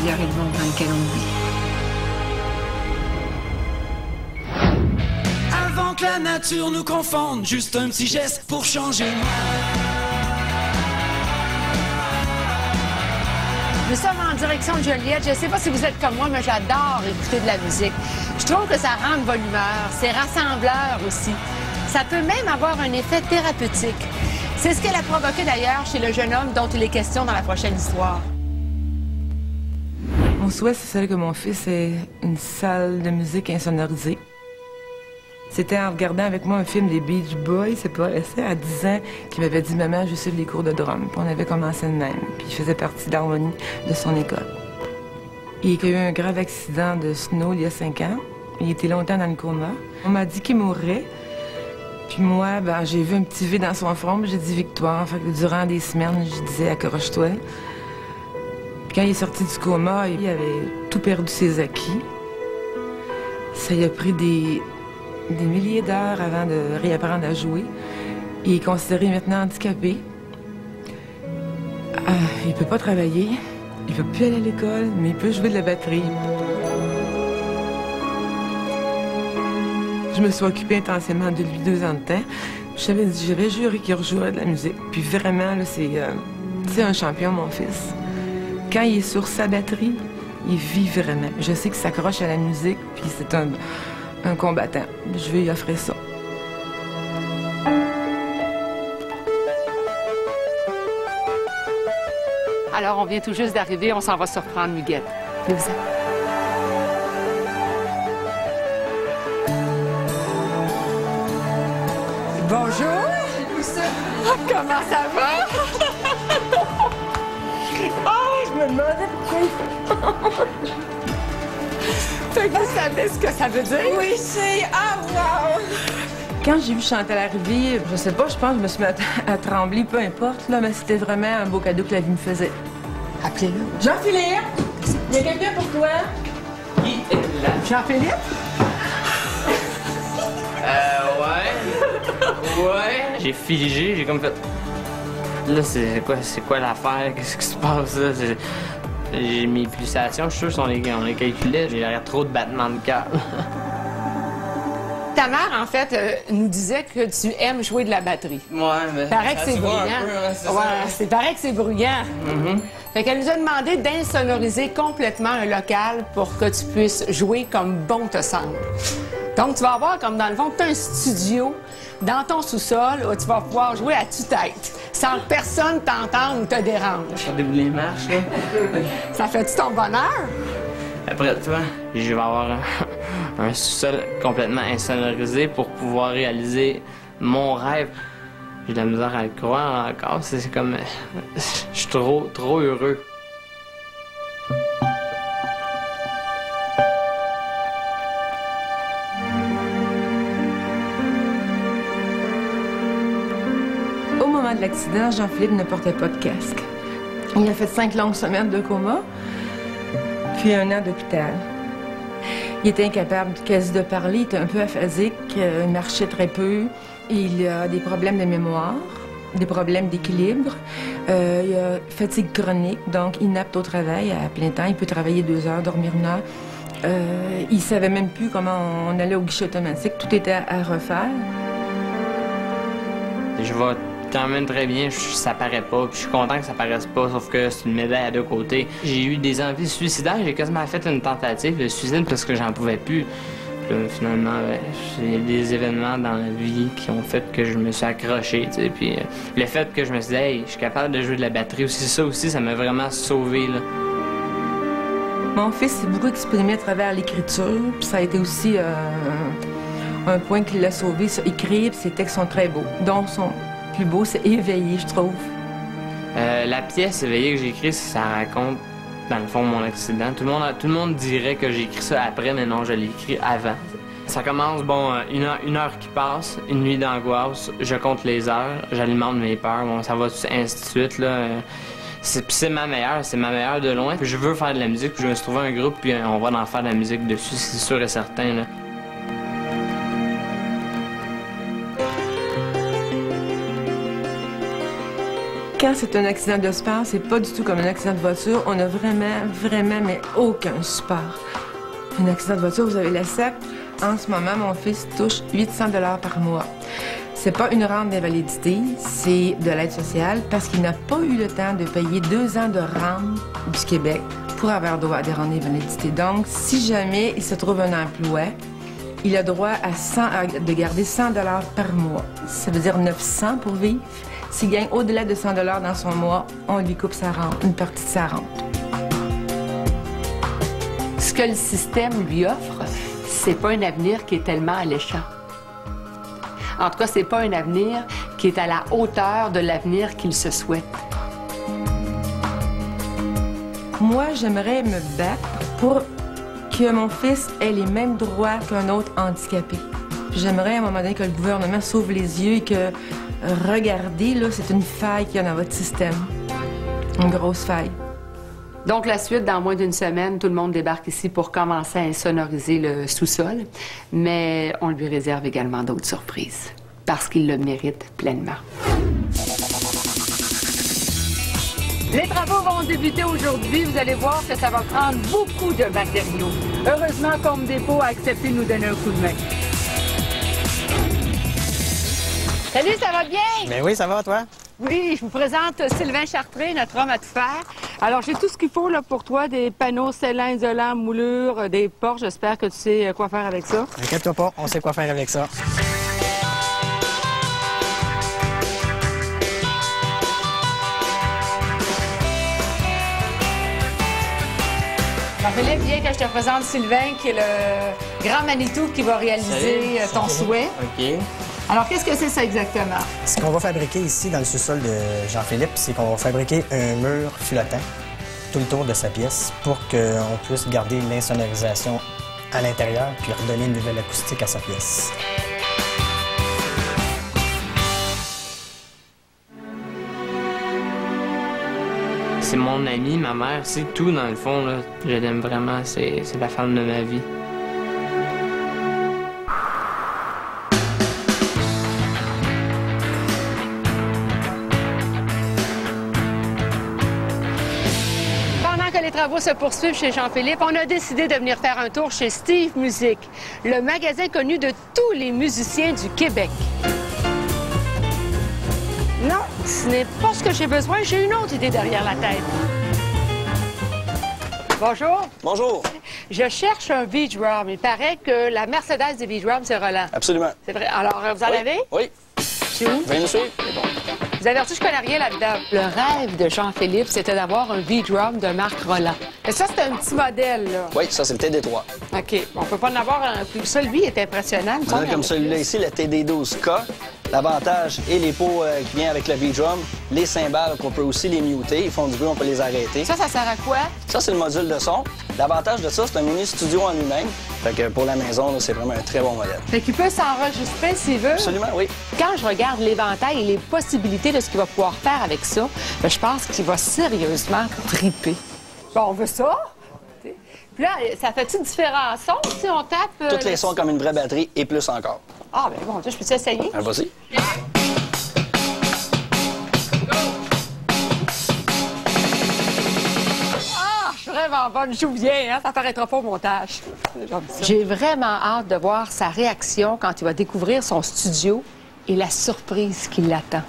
d'améliorer le monde dans lequel on vit. Avant que la nature nous confonde, juste un petit geste pour changer. Nous sommes en direction de Joliette. Je ne sais pas si vous êtes comme moi, mais j'adore écouter de la musique. Je trouve que ça rend de bonne humeur. C'est rassembleur aussi. Ça peut même avoir un effet thérapeutique. C'est ce qu'elle a provoqué d'ailleurs chez le jeune homme dont il est question dans la prochaine histoire. Mon souhait, c'est celle que mon fils ait une salle de musique insonorisée. C'était en regardant avec moi un film des Beach Boys, c'est pas resté à 10 ans, qu'il m'avait dit « Maman, je veux suivre les cours de drum ». Puis on avait commencé de même, puis je faisais partie d'harmonie de son école. Il a eu un grave accident de snow il y a 5 ans. Il était longtemps dans le coma. On m'a dit qu'il mourrait. Puis moi, j'ai vu un petit V dans son front, j'ai dit « Victoire ». Fait que durant des semaines, je disais « Accroche-toi ». Puis quand il est sorti du coma, il avait tout perdu ses acquis. Ça lui a pris des milliers d'heures avant de réapprendre à jouer. Il est considéré maintenant handicapé. Il peut pas travailler, il peut plus aller à l'école, mais il peut jouer de la batterie. Je me suis occupée intensément de lui 2 ans de temps. J'avais juré qu'il rejouerait de la musique. Puis vraiment, c'est un champion, mon fils. Quand il est sur sa batterie, il vit vraiment. Je sais qu'il s'accroche à la musique, puis c'est un combattant. Je vais lui offrir ça. Alors, on vient tout juste d'arriver, on s'en va surprendre Muguette. Bonjour! Comment ça va? Oh, je me demandais pourquoi. Fait que vous savez ce que ça veut dire? Oui, c'est... Ah, wow! Quand j'ai vu Chantal arriver, je sais pas, je pense que je me suis mis à trembler, peu importe, là, mais c'était vraiment un beau cadeau que la vie me faisait. Appelez-le. Jean-Philippe! Il y a quelqu'un pour toi? Qui est là? Jean-Philippe? Ouais. J'ai figé, j'ai comme fait... Là, c'est quoi l'affaire? Qu'est-ce qui se passe, là? J'ai mes pulsations, je suis sûr qu'on les calculait. J'ai l'air trop de battements de cœur. Ta mère, en fait, nous disait que tu aimes jouer de la batterie. Ouais, mais... Paraît que c'est bruyant. C'est paraît que c'est bruyant. Fait qu'elle nous a demandé d'insonoriser complètement un local pour que tu puisses jouer comme bon te semble. Donc, tu vas avoir comme dans le fond, tu as un studio dans ton sous-sol où tu vas pouvoir jouer à tue-tête, sans que personne t'entende ou te dérange. Je vais dérouler les marches, là. Ça fait-tu ton bonheur? Après toi, je vais avoir un sous-sol complètement insonorisé pour pouvoir réaliser mon rêve. J'ai de la misère à le croire encore. C'est comme... Je suis trop heureux. Au moment de l'accident, Jean-Philippe ne portait pas de casque. Il a fait 5 longues semaines de coma, puis 1 an d'hôpital. Il était incapable quasi de parler, il était un peu aphasique, il marchait très peu. Il a des problèmes de mémoire, des problèmes d'équilibre. Il a fatigue chronique, donc inapte au travail à plein temps. Il peut travailler 2 heures, dormir 1 heure. Il savait même plus comment on allait au guichet automatique. Tout était à refaire. Je vais quand même très bien, ça paraît pas, puis je suis content que ça paraisse pas, sauf que c'est une médaille à 2 côtés. J'ai eu des envies suicidaires, j'ai quasiment fait une tentative de suicide parce que j'en pouvais plus. Puis là, finalement, j'ai des événements dans la vie qui ont fait que je me suis accroché, tu sais, puis le fait que je me suis dit, hey, je suis capable de jouer de la batterie aussi, ça m'a vraiment sauvé, là. Mon fils s'est beaucoup exprimé à travers l'écriture, puis ça a été aussi un point qui l'a sauvé. Écrire, puis ses textes sont très beaux. Donc, son plus beau, c'est Éveillé, je trouve. La pièce Éveillé que j'ai écrite, ça raconte, dans le fond, mon accident. Tout le monde dirait que j'ai écrit ça après, mais non, je l'ai écrit avant. Ça commence, une heure qui passe, une nuit d'angoisse, je compte les heures, j'alimente mes peurs, ça va ainsi de suite, là. C'est ma meilleure de loin. Puis je veux faire de la musique, puis je me suis trouvé un groupe, puis on va en faire de la musique dessus, c'est sûr et certain, là. Quand c'est un accident de sport, c'est pas du tout comme un accident de voiture. On a vraiment, mais aucun support. Un accident de voiture, vous avez la SAC. En ce moment, mon fils touche 800 $ par mois. C'est pas une rente d'invalidité, c'est de l'aide sociale parce qu'il n'a pas eu le temps de payer 2 ans de rente du Québec pour avoir droit à des rentes d'invalidité. Donc, si jamais il se trouve un emploi, il a droit de garder 100 $ par mois. Ça veut dire 900 pour vivre. S'il gagne au-delà de 100 $ dans son mois, on lui coupe sa rente, une partie de sa rente. Ce que le système lui offre, c'est pas un avenir qui est tellement alléchant. En tout cas, c'est pas un avenir qui est à la hauteur de l'avenir qu'il se souhaite. Moi, j'aimerais me battre pour que mon fils ait les mêmes droits qu'un autre handicapé. J'aimerais à un moment donné que le gouvernement s'ouvre les yeux et que, regardez, là, c'est une faille qu'il y a dans votre système. Une grosse faille. Donc, la suite, dans moins d'une semaine, tout le monde débarque ici pour commencer à insonoriser le sous-sol. Mais on lui réserve également d'autres surprises, parce qu'il le mérite pleinement. Les travaux vont débuter aujourd'hui. Vous allez voir que ça va prendre beaucoup de matériaux. Heureusement, Home Depot a accepté de nous donner un coup de main. Salut, ça va bien? Ben oui, ça va, toi? Oui, je vous présente Sylvain Chartré, notre homme à tout faire. Alors, j'ai tout ce qu'il faut là, pour toi, des panneaux scellants, isolants, moulures, des portes. J'espère que tu sais quoi faire avec ça. Inquiète-toi pas, on sait quoi faire avec ça. Jean-Philippe, viens que je te présente Sylvain, qui est le grand Manitou qui va réaliser ton souhait. OK. Alors, qu'est-ce que c'est ça exactement? Ce qu'on va fabriquer ici dans le sous-sol de Jean-Philippe, c'est qu'on va fabriquer un mur flottant tout le tour de sa pièce pour qu'on puisse garder l'insonorisation à l'intérieur puis redonner une nouvelle acoustique à sa pièce. C'est mon ami, ma mère, c'est tout dans le fond, là. Je l'aime vraiment, c'est la femme de ma vie. Pendant que les travaux se poursuivent chez Jean-Philippe, on a décidé de venir faire un tour chez Steve Music, le magasin connu de tous les musiciens du Québec. Non, ce n'est pas ce que j'ai besoin. J'ai une autre idée derrière la tête. Bonjour. Bonjour. Je cherche un V-Drum. Il paraît que la Mercedes des V-Drums, c'est Roland. Absolument. C'est vrai. Alors, vous en avez? Oui. C'est où? Viens nous suivre. Vous avez reçu, je connais rien là-dedans. Le rêve de Jean-Philippe, c'était d'avoir un V-Drum de marque Roland. Et ça, c'est un petit modèle, là. Oui, ça, c'est le TD3. OK. On peut pas en avoir un plus. Ça, lui, est impressionnant. On a comme celui-là ici, le TD12K. L'avantage et les pots qui viennent avec le V-Drum, les cymbales qu'on peut aussi les muter. Ils font du bruit, on peut les arrêter. Ça sert à quoi? Ça, c'est le module de son. L'avantage de ça, c'est un mini studio en lui-même. Fait que pour la maison, c'est vraiment un très bon modèle. Fait qu'il peut s'enregistrer s'il veut. Absolument, oui. Quand je regarde l'éventail et les possibilités de ce qu'il va pouvoir faire avec ça, ben, je pense qu'il va sérieusement triper. Bon, on veut ça? Puis là, ça fait-tu différents sons si on tape? Toutes les sons comme une vraie batterie et plus encore. Ah, ben bon, je peux essayer? Ah, vas-y. Ah, je suis vraiment bonne, je joue bien, hein? Ça paraîtra pas au montage. J'ai vraiment hâte de voir sa réaction quand il va découvrir son studio et la surprise qui l'attend.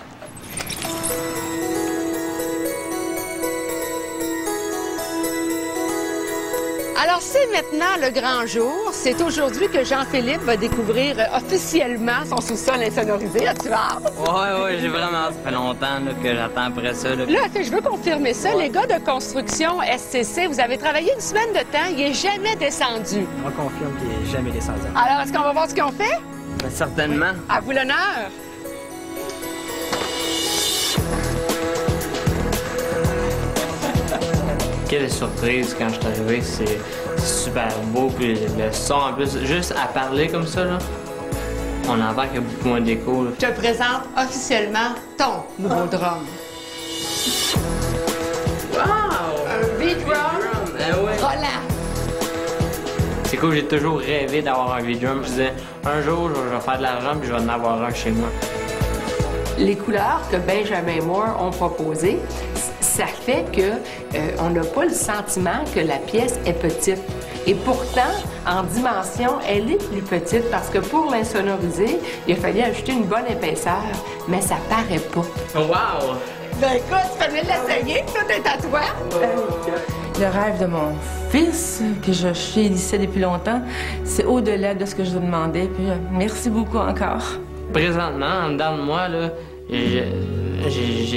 Alors, c'est maintenant le grand jour. C'est aujourd'hui que Jean-Philippe va découvrir officiellement son sous-sol insonorisé. As-tu hâte? Ouais, j'ai vraiment hâte. Ça fait longtemps là, que j'attends après ça. Là, je veux confirmer ça. Les gars de construction SCC, vous avez travaillé une semaine de temps. Il n'est jamais descendu. On confirme qu'il n'est jamais descendu. Alors, est-ce qu'on va voir ce qu'ils ont fait? Ben, certainement. À vous l'honneur. Quelle surprise quand je suis arrivé, c'est super beau. Puis le son, en plus, juste à parler comme ça, là, on en voit qu'il y a beaucoup moins d'écho. Là. Je te présente officiellement ton nouveau drum. Wow! Un V-Drum Roland. C'est cool, j'ai toujours rêvé d'avoir un V-Drum. Je disais, un jour, je vais faire de l'argent puis je vais en avoir un chez moi. Les couleurs que Benjamin Moore ont proposées, ça fait qu'on n'a pas le sentiment que la pièce est petite. Et pourtant, en dimension, elle est plus petite parce que pour l'insonoriser, il a fallu ajouter une bonne épaisseur, mais ça paraît pas. Wow! Ben écoute, tu fallait l'essayer, tout est à toi. Le rêve de mon fils, que je chérissais depuis longtemps, c'est au-delà de ce que je lui demandais. Puis merci beaucoup encore. Présentement, en dedans de moi, là, j'ai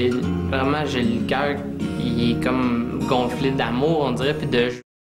le cœur qui est comme gonflé d'amour, on dirait, puis de